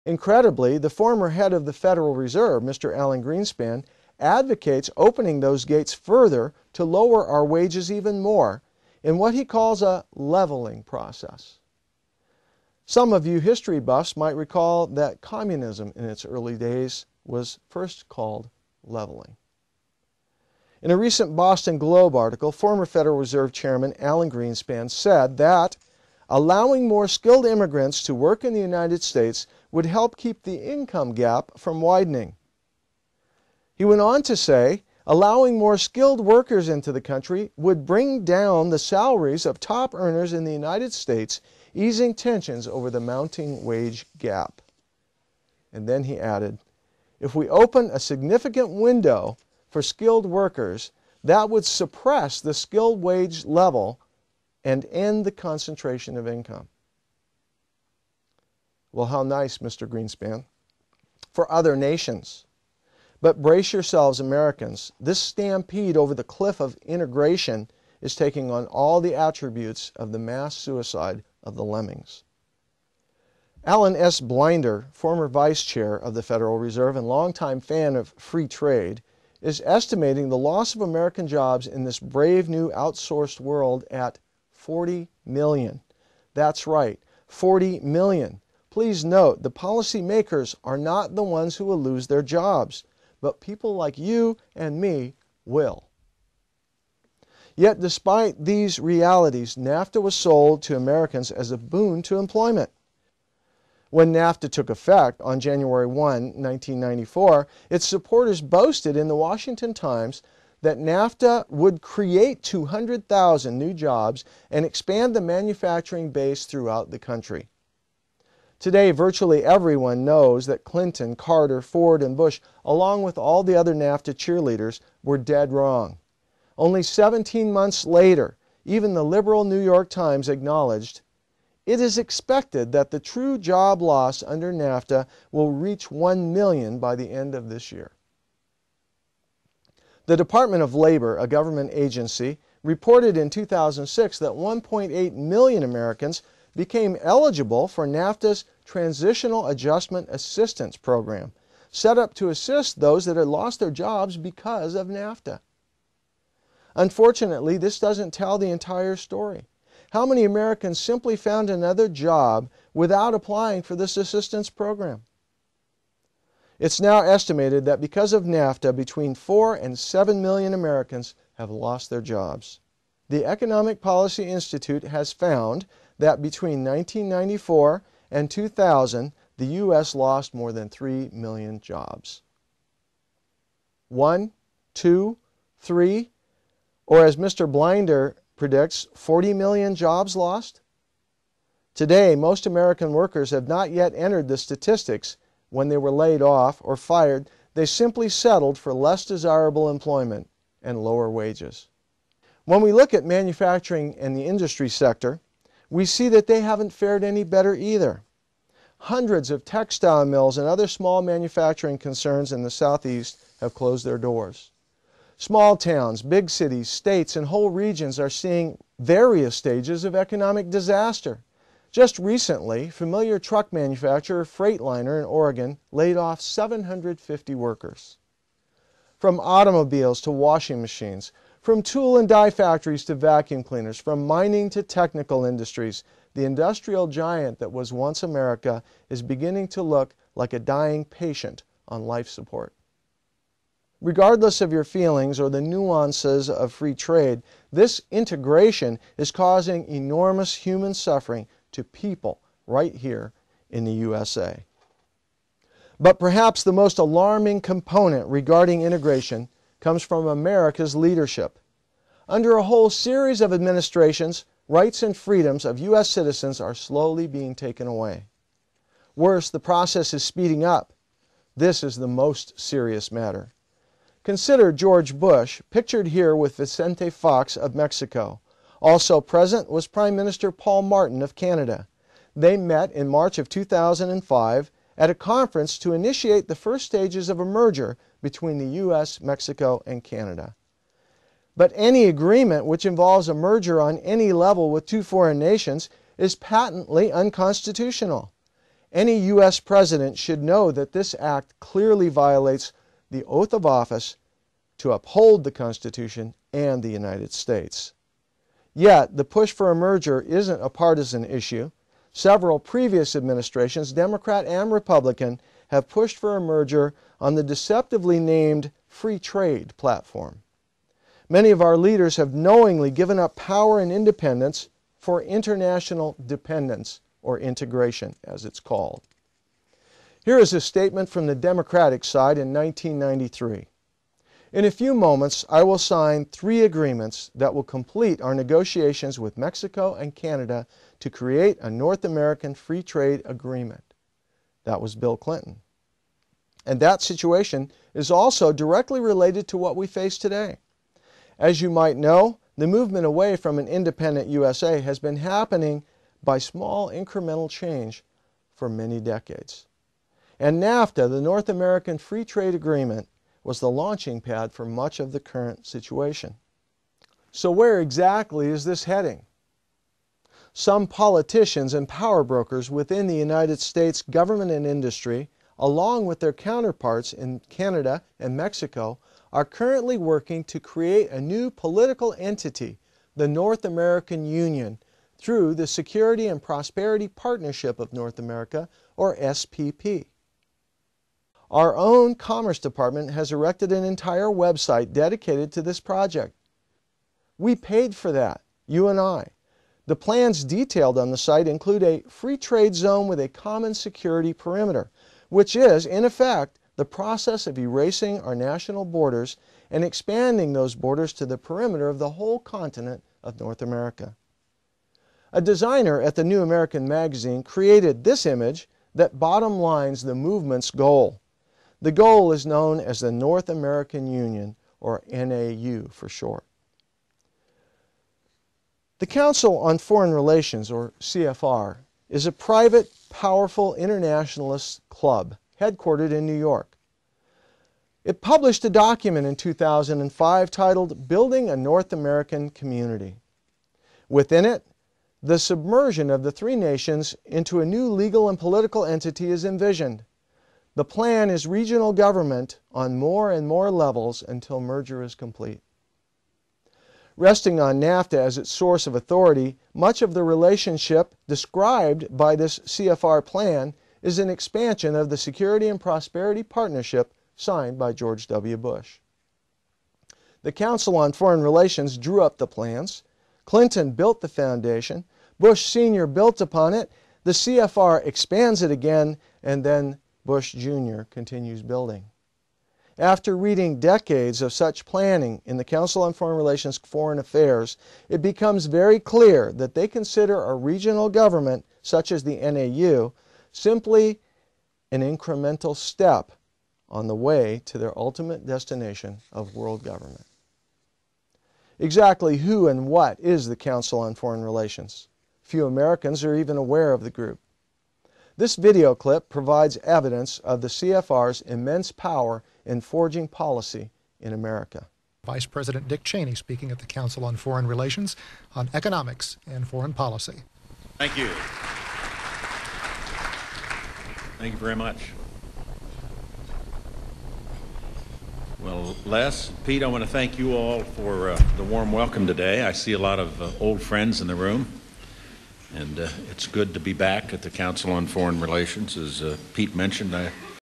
Incredibly, the former head of the Federal Reserve, Mr. Alan Greenspan, advocates opening those gates further to lower our wages even more in what he calls a leveling process. Some of you history buffs might recall that communism in its early days was first called leveling. In a recent Boston Globe article, former Federal Reserve Chairman Alan Greenspan said that allowing more skilled immigrants to work in the United States would help keep the income gap from widening. He went on to say, allowing more skilled workers into the country would bring down the salaries of top earners in the United States, easing tensions over the mounting wage gap. And then he added, if we open a significant window for skilled workers, that would suppress the skilled wage level and end the concentration of income. Well, how nice, Mr. Greenspan, for other nations. But brace yourselves, Americans. This stampede over the cliff of integration is taking on all the attributes of the mass suicide of the lemmings. Alan S. Blinder, former vice chair of the Federal Reserve and longtime fan of free trade, is estimating the loss of American jobs in this brave new outsourced world at 40 million. That's right, 40 million. Please note, the policymakers are not the ones who will lose their jobs, but people like you and me will. Yet despite these realities, NAFTA was sold to Americans as a boon to employment. When NAFTA took effect on January 1, 1994, its supporters boasted in the Washington Times that NAFTA would create 200,000 new jobs and expand the manufacturing base throughout the country. Today, virtually everyone knows that Clinton, Carter, Ford, and Bush, along with all the other NAFTA cheerleaders, were dead wrong. Only 17 months later, even the liberal New York Times acknowledged, it is expected that the true job loss under NAFTA will reach 1 million by the end of this year. The Department of Labor, a government agency, reported in 2006 that 1.8 million Americans became eligible for NAFTA's Transitional Adjustment Assistance Program, set up to assist those that had lost their jobs because of NAFTA. Unfortunately, this doesn't tell the entire story. How many Americans simply found another job without applying for this assistance program? It's now estimated that because of NAFTA, between 4 and 7 million Americans have lost their jobs. The Economic Policy Institute has found that between 1994 and 2000, the U.S. lost more than 3 million jobs. 1, 2, 3, or as Mr. Blinder predicts, 40 million jobs lost? Today, most American workers have not yet entered the statistics. When they were laid off or fired, they simply settled for less desirable employment and lower wages. When we look at manufacturing and the industry sector, we see that they haven't fared any better either. Hundreds of textile mills and other small manufacturing concerns in the Southeast have closed their doors. Small towns, big cities, states, and whole regions are seeing various stages of economic disaster. Just recently, familiar truck manufacturer Freightliner in Oregon laid off 750 workers. From automobiles to washing machines, from tool and die factories to vacuum cleaners, from mining to technical industries, the industrial giant that was once America is beginning to look like a dying patient on life support. Regardless of your feelings or the nuances of free trade, this integration is causing enormous human suffering to people right here in the USA. But perhaps the most alarming component regarding integration comes from America's leadership. Under a whole series of administrations, rights and freedoms of U.S. citizens are slowly being taken away. Worse, the process is speeding up. This is the most serious matter. Consider George Bush, pictured here with Vicente Fox of Mexico. Also present was Prime Minister Paul Martin of Canada. They met in March of 2005 at a conference to initiate the first stages of a merger between the U.S., Mexico, and Canada. But any agreement which involves a merger on any level with two foreign nations is patently unconstitutional. Any U.S. president should know that this act clearly violates the oath of office to uphold the Constitution and the United States. Yet, the push for a merger isn't a partisan issue. Several previous administrations, Democrat and Republican, have pushed for a merger on the deceptively named free trade platform. Many of our leaders have knowingly given up power and independence for international dependence, or integration, as it's called. Here is a statement from the Democratic side in 1993. In a few moments, I will sign 3 agreements that will complete our negotiations with Mexico and Canada to create a North American free trade agreement. That was Bill Clinton. And that situation is also directly related to what we face today. As you might know, the movement away from an independent USA has been happening by small incremental change for many decades. And NAFTA, the North American Free Trade Agreement, was the launching pad for much of the current situation. So where exactly is this heading? Some politicians and power brokers within the United States government and industry, along with their counterparts in Canada and Mexico, are currently working to create a new political entity, the North American Union, through the Security and Prosperity Partnership of North America, or SPP. Our own Commerce Department has erected an entire website dedicated to this project. We paid for that, you and I. The plans detailed on the site include a free trade zone with a common security perimeter, which is, in effect, the process of erasing our national borders and expanding those borders to the perimeter of the whole continent of North America. A designer at the New American Magazine created this image that bottom lines the movement's goal. The goal is known as the North American Union, or NAU for short. The Council on Foreign Relations, or CFR, is a private, powerful internationalist club headquartered in New York. It published a document in 2005 titled Building a North American Community. Within it, the submersion of the 3 nations into a new legal and political entity is envisioned. The plan is regional government on more and more levels until merger is complete. Resting on NAFTA as its source of authority, much of the relationship described by this CFR plan is an expansion of the Security and Prosperity Partnership signed by George W. Bush. The Council on Foreign Relations drew up the plans. Clinton built the foundation. Bush Sr. built upon it. The CFR expands it again, and then Bush Jr. continues building. After reading decades of such planning in the Council on Foreign Relations Foreign Affairs, it becomes very clear that they consider a regional government, such as the NAU, simply an incremental step on the way to their ultimate destination of world government. Exactly who and what is the Council on Foreign Relations? Few Americans are even aware of the group. This video clip provides evidence of the CFR's immense power in forging policy in America. Vice President Dick Cheney speaking at the Council on Foreign Relations on economics and foreign policy. Thank you. Thank you very much. Well, Les, Pete, I want to thank you all for the warm welcome today. I see a lot of old friends in the room, and it's good to be back at the Council on Foreign Relations. As Pete mentioned, I